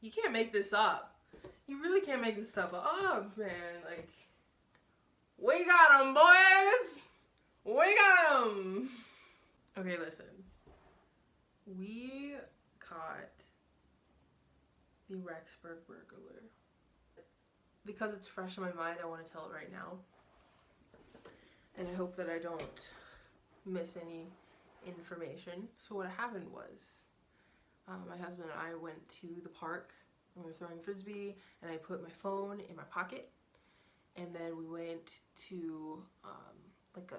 You can't make this up. You really can't make this stuff up, man. Like, we got 'em, boys! We got 'em! Okay, listen. We caught the Rexburg burglar. Because it's fresh in my mind, I want to tell it right now. And I hope that I don't miss any information. So what happened was, my husband and I went to the park and we were throwing frisbee, and I put my phone in my pocket, and then we went to like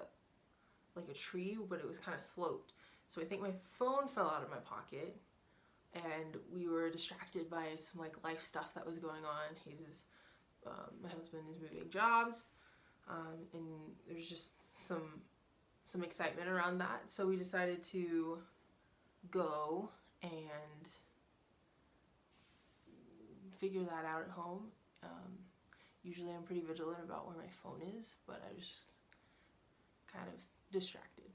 a tree, but it was kind of sloped. So I think my phone fell out of my pocket, and we were distracted by some like life stuff that was going on. My husband is moving jobs, and there's just some excitement around that. So we decided to go and figure that out at home. Usually I'm pretty vigilant about where my phone is, but I was just kind of distracted.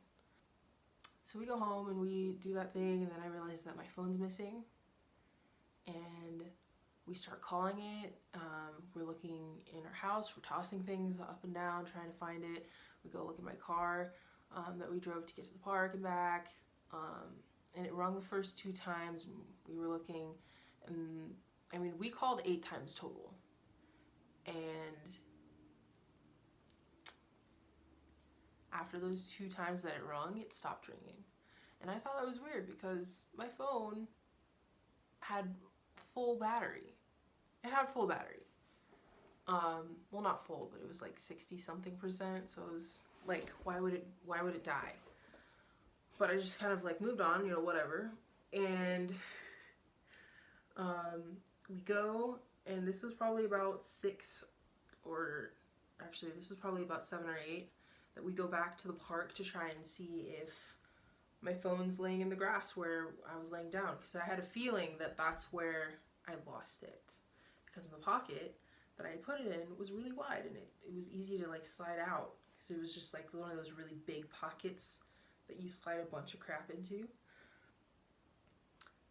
So we go home and we do that thing, and then I realize that my phone's missing, and we start calling it. We're looking in our house, we're tossing things up and down trying to find it. We go look in my car that we drove to get to the park and back, and it rung the first 2 times. We were looking, and I mean, we called 8 times total, and after those 2 times that it rung, it stopped ringing. And I thought that was weird because my phone had full battery. It had full battery. Well, not full, but it was like 60 something %. So it was like, why would it die? But I just kind of like moved on, you know, whatever. And we go, and this was probably about 6, or actually this was probably about 7 or 8, that we go back to the park to try and see if my phone's laying in the grass where I was laying down, because I had a feeling that that's where I lost it, because the pocket that I put it in was really wide, and it was easy to like slide out, because it was just like one of those really big pockets that you slide a bunch of crap into.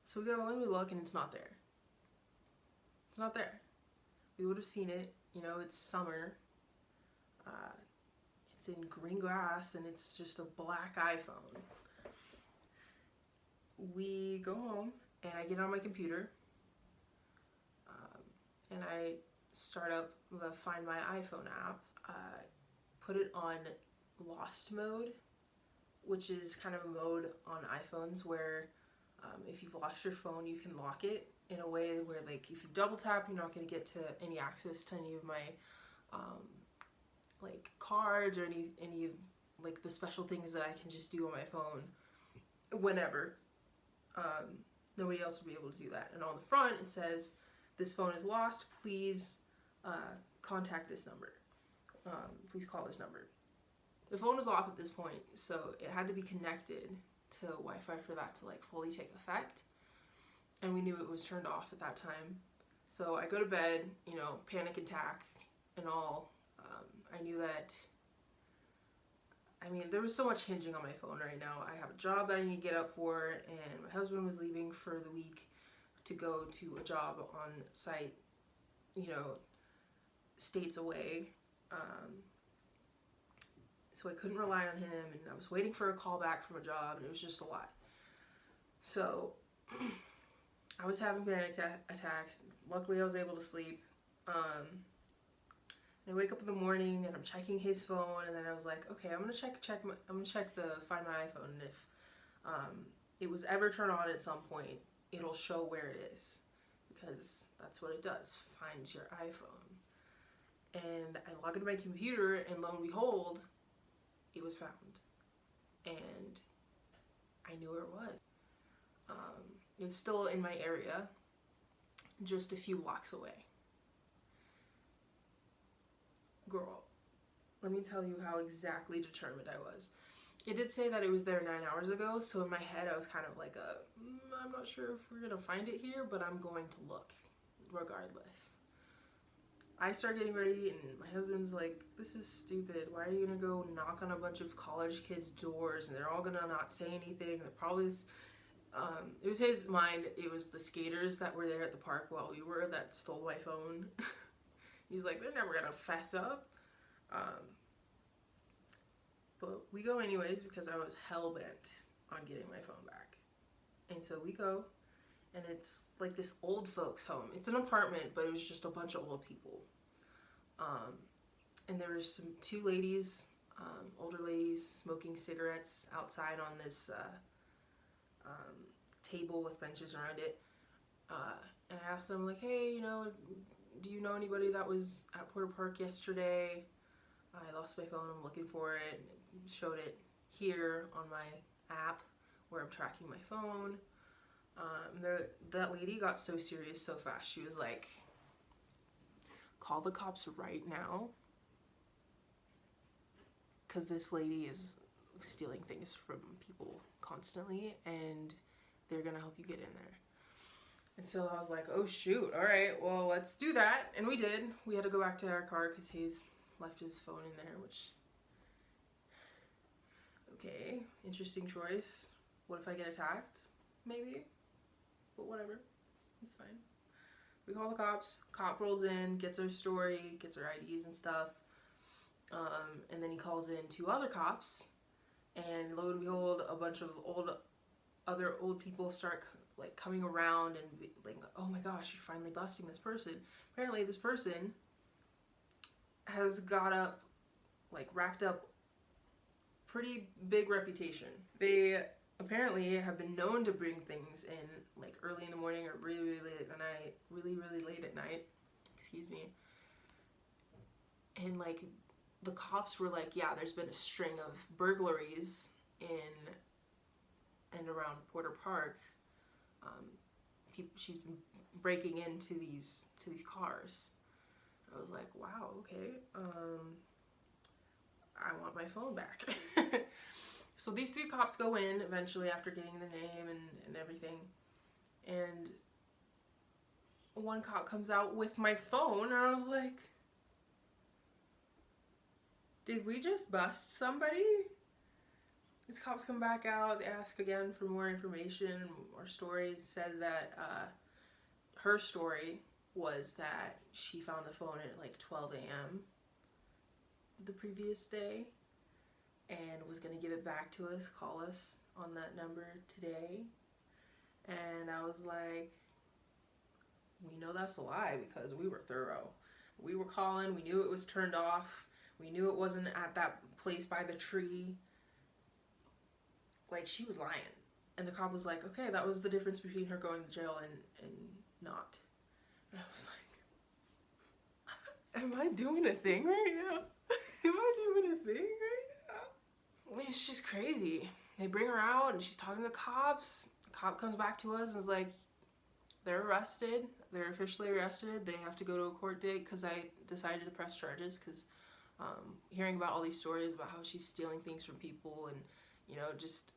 So we go and we look, and it's not there. It's not there. We would have seen it, you know, it's summer. It's in green grass, and it's just a black iPhone. We go home, and I get on my computer, and I start up the Find My iPhone app, put it on lost mode, which is kind of a mode on iPhones where if you've lost your phone, you can lock it in a way where, like, if you double tap, you're not going to get to any access to any of my like cards or any of like the special things that I can just do on my phone whenever. Nobody else will be able to do that. And on the front it says, "This phone is lost, please contact this number. Please call this number." The phone was off at this point, so it had to be connected to Wi-Fi for that to like fully take effect, and we knew it was turned off at that time. So I go to bed, you know, panic attack and all. I knew that, I mean, there was so much hinging on my phone right now. I have a job that I need to get up for, and my husband was leaving for the week to go to a job on site, you know, states away. So I couldn't rely on him, and I was waiting for a call back from a job, and it was just a lot. So I was having panic attacks. Luckily I was able to sleep. I wake up in the morning and I'm checking his phone, and then I was like, okay, I'm gonna check the Find My iPhone, and if it was ever turned on at some point, it'll show where it is, because that's what it does, finds your iPhone. And I log into my computer, and lo and behold, it was found, and I knew where it was. It was still in my area, just a few blocks away. Girl, let me tell you how exactly determined I was. It did say that it was there 9 hours ago, so in my head I was kind of like I'm not sure if we're gonna find it here, but I'm going to look regardless. I start getting ready, and my husband's like, this is stupid. Why are you gonna go knock on a bunch of college kids' doors, and they're all gonna not say anything? They're probably It was his mind. It was the skaters that were there at the park while we were that stole my phone. He's like, they're never gonna fess up. But we go anyways because I was hell-bent on getting my phone back. And so we go, and it's like this old folks home. It's an apartment, but it was just a bunch of old people. And there was two ladies, older ladies, smoking cigarettes outside on this table with benches around it. And I asked them, like, hey, you know, do you know anybody that was at Porter Park yesterday? I lost my phone, I'm looking for it. And showed it here on my app where I'm tracking my phone. That lady got so serious so fast. She was like, call the cops right now, because this lady is stealing things from people constantly, and they're gonna help you get in there. And so I was like, oh shoot, all right, well, let's do that. And we did. We had to go back to our car because he's left his phone in there, which, okay, interesting choice. What if I get attacked? Maybe, but whatever, it's fine. We call the cops, cop rolls in, gets our story, gets our IDs and stuff, and then he calls in two other cops, and lo and behold, a bunch of other old people start like coming around and be, like, oh my gosh, you're finally busting this person. Apparently this person has racked up pretty big reputation. They apparently have been known to bring things in like early in the morning or really late at night, really late at night, excuse me. And like the cops were like, yeah, there's been a string of burglaries in and around Porter Park. She's been breaking into these cars. I was like, wow, okay. I want my phone back. So these three cops go in eventually after getting the name and everything. And one cop comes out with my phone, and I was like, did we just bust somebody? These cops come back out, they ask again for more information. Our story said that her story was that she found the phone at like 12 a.m. the previous day and was gonna give it back to us, call us on that number today. And I was like, we know that's a lie because we were thorough. We were calling, we knew it was turned off, we knew it wasn't at that place by the tree. Like, she was lying. And the cop was like, okay, that was the difference between her going to jail and not. And I was like, am I doing a thing right now? Am I doing a thing right now? It's just crazy. They bring her out and she's talking to the cops. The cop comes back to us and is like, they're arrested. They're officially arrested. They have to go to a court date because I decided to press charges because hearing about all these stories about how she's stealing things from people and, you know, just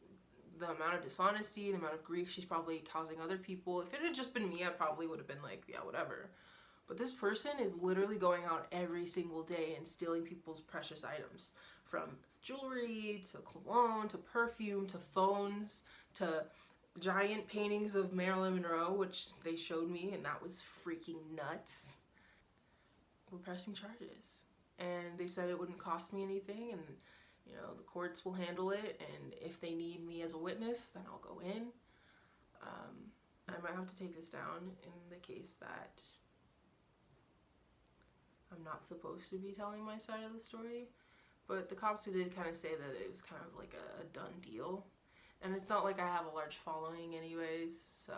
the amount of dishonesty, the amount of grief she's probably causing other people. If it had just been me, I probably would have been like, yeah, whatever. But this person is literally going out every single day and stealing people's precious items, from jewelry to cologne to perfume to phones to giant paintings of Marilyn Monroe, which they showed me, and that was freaking nuts. We're pressing charges, and they said it wouldn't cost me anything, and you know, the courts will handle it, and if they need me as a witness, then I'll go in. I might have to take this down in the case that I'm not supposed to be telling my side of the story, but the cops did kind of say that it was kind of like a done deal, and it's not like I have a large following anyways, so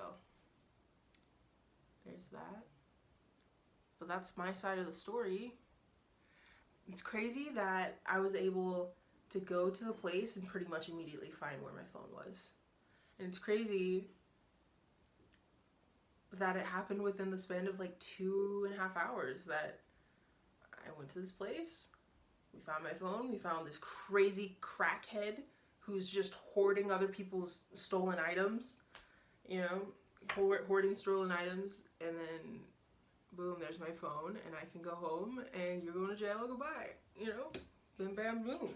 there's that. But that's my side of the story. It's crazy that I was able to go to the place and pretty much immediately find where my phone was. And it's crazy that it happened within the span of like 2.5 hours that I went to this place, we found my phone, we found this crazy crackhead who's just hoarding other people's stolen items, you know, hoarding stolen items, and then boom, there's my phone, and I can go home, and you're going to jail, goodbye, you know, bam, bam, boom.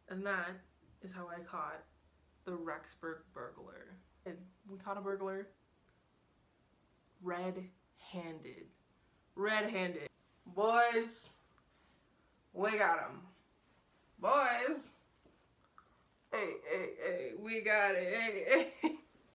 And that is how I caught the the Rexburg burglar. And we caught a burglar red-handed. Red-handed. Boys, we got him. Boys. Hey, we got it. Hey.